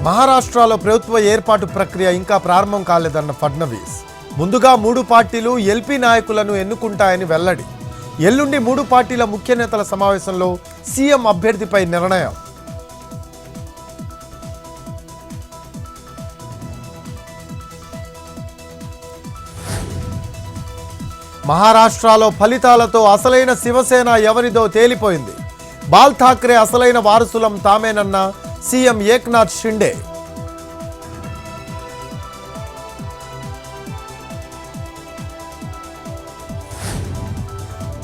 మహారాష్ట్రలో ప్రభుత్వ ఏర్పాటు ప్రక్రియ ఇంకా ప్రారంభం కాలేదన్న ఫడ్నవీస్. ముందుగా 3 పార్టీలు ఎల్పీ నాయకులను ఎన్నుకుంటాయని వెల్లడి. ఎల్లుండి 3 పార్టీల ముఖ్య నేతల సమావేశంలో సీఎం అభ్యర్థిపై నిర్ణయం. మహారాష్ట్రలో ఫలితాలతో అసలైన శివసేన ఎవరిదో తేలిపోయింది. బాల్ ఠాక్రే అసలైన వారసులం తామేనన్న సీఎం ఏక్నాథ్ షిండే.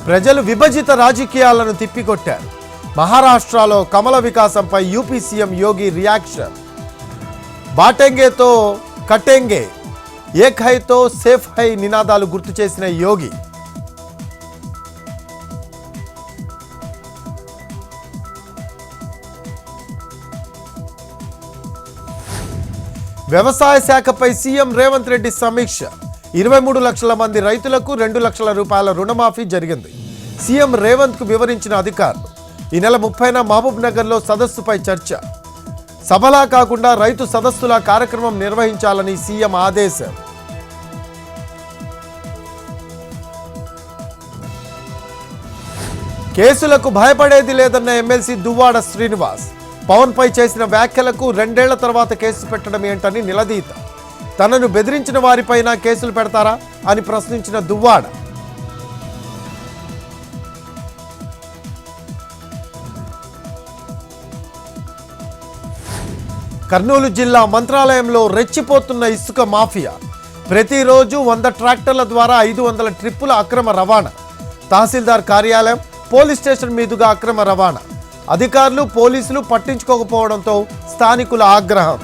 ప్రజలు విభజిత రాజకీయాలను తిప్పికొట్టారు. మహారాష్ట్రలో కమల వికాసంపై యూపీ సీఎం యోగి రియాక్షన్. బాటెంగేతో కటెంగే, ఏక్ హైతో సేఫ్ హై నినాదాలు గుర్తు చేసిన యోగి. వ్యవసాయ శాఖపై సీఎం రేవంత్ రెడ్డి సమీక్ష. 23 లక్షల మంది రైతులకు 2 లక్షల రూపాయల రుణమాఫీ జరిగింది. సీఎం రేవంత్కు వివరించిన అధికారులు. ఈ నెల 30న మహబూబ్ నగర్లో సదస్సుపై చర్చ. సభలా కాకుండా రైతు సదస్సుల కార్యక్రమం నిర్వహించాలని సీఎం ఆదేశం. కేసులకు భయపడేది లేదన్న ఎమ్మెల్సీ దువ్వాడ శ్రీనివాస్. పవన్ పై చేసిన వ్యాఖ్యలకు 2 ఏళ్ల తర్వాత కేసు పెట్టడం ఏంటని నిలదీత. తనను బెదిరించిన వారిపైన కేసులు పెడతారా అని ప్రశ్నించిన దువ్వాడ. కర్నూలు జిల్లా మంత్రాలయంలో రెచ్చిపోతున్న ఇసుక మాఫియా. ప్రతిరోజు 100 ట్రాక్టర్ల ద్వారా 500 ట్రిప్పుల అక్రమ రవాణా. తహసీల్దార్ కార్యాలయం, పోలీస్ స్టేషన్ మీదుగా అక్రమ రవాణా. అధికారులు, పోలీసులు పట్టించుకోకపోవడంతో స్థానికుల ఆగ్రహం.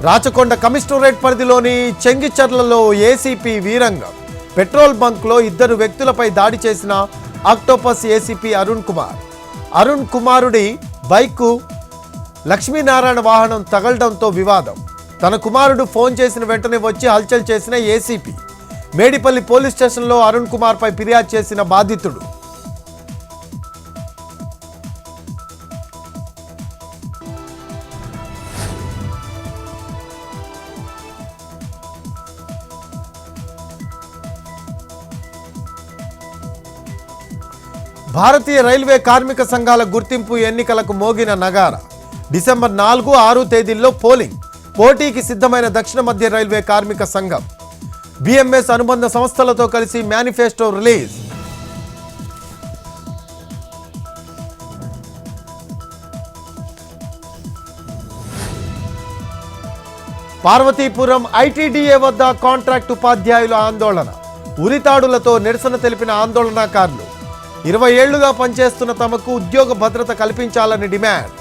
రాచకొండ కమిషనరేట్ పరిధిలోని చెంగిచర్లలో ఏసీపీ వీరంగం. పెట్రోల్ బంక్లో 2 వ్యక్తులపై దాడి చేసిన ఆక్టోపస్ ఏసీపీ అరుణ్ కుమార్. అరుణ్ కుమారుడి బైక్కు లక్ష్మీనారాయణ వాహనం తగలడంతో వివాదం. తన కుమారుడు ఫోన్ చేసిన వెంటనే వచ్చి హల్చల్ చేసిన ఏసీపీ. మేడిపల్లి పోలీస్ స్టేషన్లో అరుణ్ కుమార్పై ఫిర్యాదు చేసిన బాధితుడు. భారతీయ రైల్వే కార్మిక సంఘాల గుర్తింపు ఎన్నికలకు మోగిన నగారా. డిసెంబర్ 4, 6 తేదీల్లో పోలింగ్. పోటీకి సిద్ధమైన దక్షిణ మధ్య రైల్వే కార్మిక సంఘం, బిఎంఎస్ అనుబంధ సంస్థలతో కలిసి మేనిఫెస్టో రిలీజ్. పార్వతీపురం ఐటీడీఏ వద్ద కాంట్రాక్ట్ ఉపాధ్యాయుల ఆందోళన. ఉరితాడులతో నిరసన తెలిపిన ఆందోళనకారులు. 20 ఏళ్లుగా పనిచేస్తున్న తమకు ఉద్యోగ భద్రత కల్పించాలని డిమాండ్.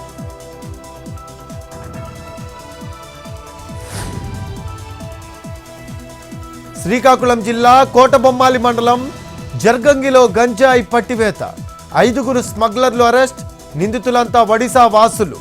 శ్రీకాకుళం జిల్లా కోటబొమ్మాలి మండలం జర్గంగిలో గంజాయి పట్టివేత. 5 స్మగ్లర్లు అరెస్ట్. నిందితులంతా ఒడిశా వాసులు.